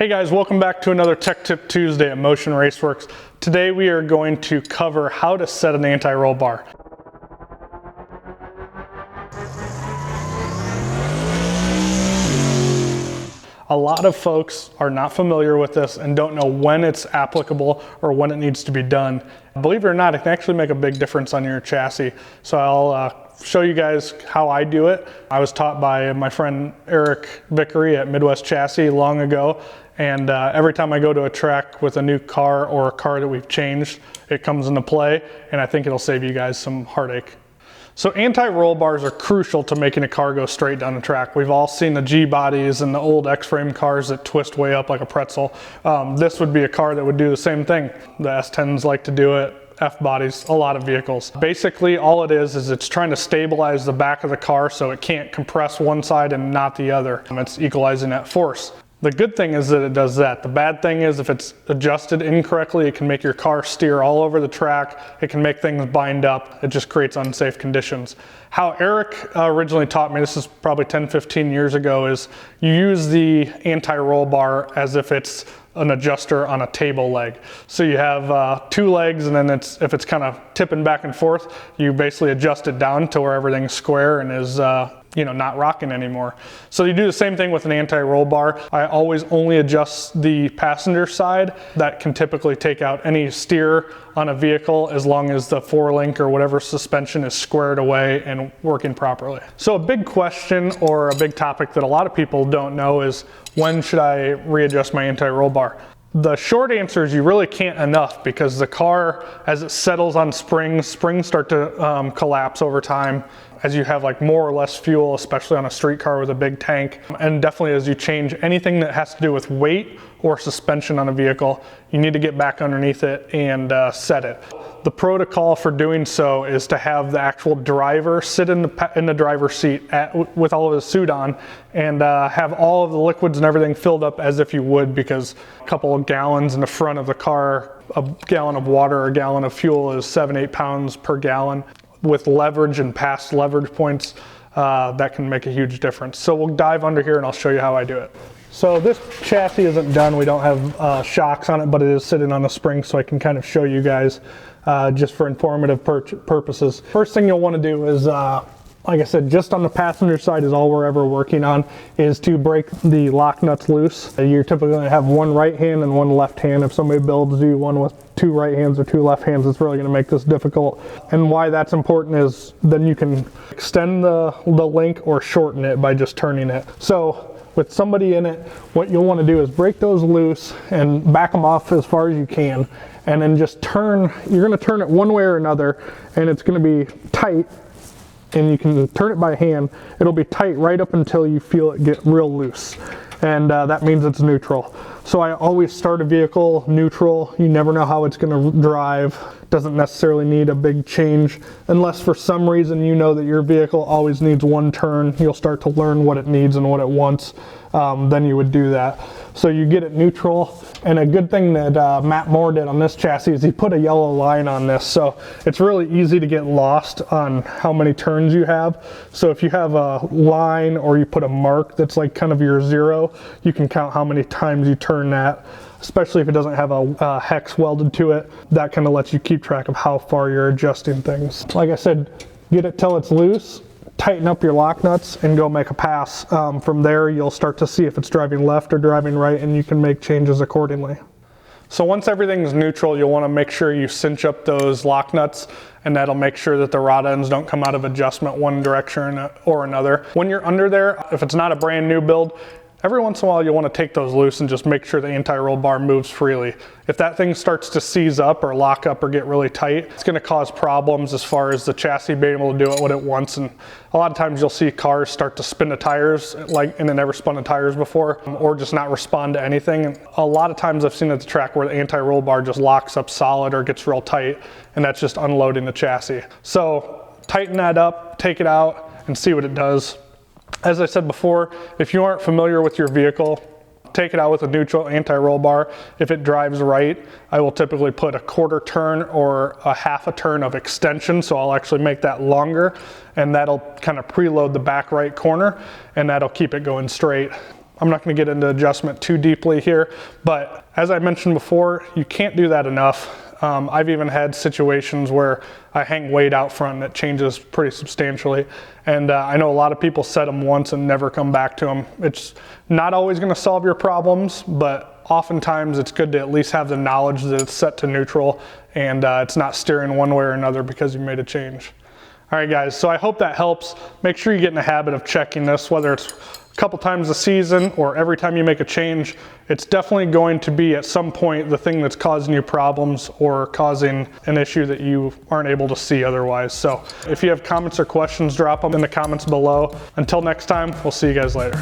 Hey guys, welcome back to another Tech Tip Tuesday at Motion Raceworks. Today we are going to cover how to set an anti-roll bar. A lot of folks are not familiar with this and don't know when it's applicable or when it needs to be done. Believe it or not, it can actually make a big difference on your chassis. So I'll show you guys how I do it. I was taught by my friend Eric Vickery at Midwest Chassis long ago. And every time I go to a track with a new car or a car that we've changed, it comes into play, and I think it'll save you guys some heartache. So anti-roll bars are crucial to making a car go straight down the track. We've all seen the G-bodies and the old X-frame cars that twist way up like a pretzel. This would be a car that would do the same thing. The S10s like to do it. F-bodies, a lot of vehicles. Basically, all it is it's trying to stabilize the back of the car so it can't compress one side and not the other. It's equalizing that force. The good thing is that it does that. The bad thing is if it's adjusted incorrectly, it can make your car steer all over the track. It can make things bind up. It just creates unsafe conditions. How Eric originally taught me, this is probably 10, 15 years ago, is you use the anti-roll bar as if it's an adjuster on a table leg. So you have two legs, and then if it's kind of tipping back and forth, you basically adjust it down to where everything's square and is not rocking anymore. So you do the same thing with an anti-roll bar. I always only adjust the passenger side. That can typically take out any steer on a vehicle as long as the four-link or whatever suspension is squared away and working properly. So a big question or a big topic that a lot of people don't know is, when should I readjust my anti-roll bar? The short answer is you really can't enough, because the car, as it settles on springs start to collapse over time as you have like more or less fuel, especially on a street car with a big tank. And definitely as you change anything that has to do with weight or suspension on a vehicle, you need to get back underneath it and set it. The protocol for doing so is to have the actual driver sit in the driver's seat with all of his suit on, and have all of the liquids and everything filled up as if you would, because a couple of gallons in the front of the car, a gallon of water or a gallon of fuel is 7-8 pounds per gallon. With leverage and past leverage points, that can make a huge difference. So we'll dive under here and I'll show you how I do it. So this chassis isn't done. We don't have shocks on it, but it is sitting on a spring, so I can kind of show you guys just for informative purposes. First thing you'll want to do is, like I said, just on the passenger side is all we're ever working on, is to break the lock nuts loose. You're typically going to have one right hand and one left hand. If somebody builds you one with two right hands or two left hands, it's really going to make this difficult. And why that's important is then you can extend the link or shorten it by just turning it. So with somebody in it, what you'll want to do is break those loose and back them off as far as you can, and then just turn. You're going to turn it one way or another, and it's going to be tight. And you can turn it by hand. It'll be tight right up until you feel it get real loose. And that means it's neutral. So I always start a vehicle neutral. You never know how it's gonna drive. Doesn't necessarily need a big change. Unless for some reason you know that your vehicle always needs one turn. You'll start to learn what it needs and what it wants. Then you would do that. So you get it neutral. And a good thing that Matt Moore did on this chassis is he put a yellow line on this. So it's really easy to get lost on how many turns you have. So if you have a line or you put a mark that's like kind of your zero, you can count how many times you turn that, especially if it doesn't have a hex welded to it. That kind of lets you keep track of how far you're adjusting things. Like I said, get it till it's loose. Tighten up your lock nuts and go make a pass. From there, you'll start to see if it's driving left or driving right, and you can make changes accordingly. So once everything's neutral, you'll want to make sure you cinch up those lock nuts, and that'll make sure that the rod ends don't come out of adjustment one direction or another. When you're under there, if it's not a brand new build, every once in a while you'll want to take those loose and just make sure the anti-roll bar moves freely. If that thing starts to seize up or lock up or get really tight, it's going to cause problems as far as the chassis being able to do it what it wants. And a lot of times you'll see cars start to spin the tires and they never spun the tires before, or just not respond to anything. And a lot of times I've seen at the track where the anti-roll bar just locks up solid or gets real tight, and that's just unloading the chassis. So tighten that up, take it out, and see what it does. As I said before, if you aren't familiar with your vehicle, take it out with a neutral anti-roll bar. If it drives right, I will typically put a quarter turn or a half a turn of extension, so I'll actually make that longer, and that'll kind of preload the back right corner, and that'll keep it going straight. I'm not going to get into adjustment too deeply here, but as I mentioned before, you can't do that enough. I've even had situations where I hang weight out front and it changes pretty substantially. And I know a lot of people set them once and never come back to them. It's not always going to solve your problems, but oftentimes it's good to at least have the knowledge that it's set to neutral and it's not steering one way or another because you made a change. All right, guys, so I hope that helps. Make sure you get in the habit of checking this, whether it's a couple times a season or every time you make a change. It's definitely going to be at some point the thing that's causing you problems or causing an issue that you aren't able to see otherwise. So if you have comments or questions, drop them in the comments below. Until next time, we'll see you guys later.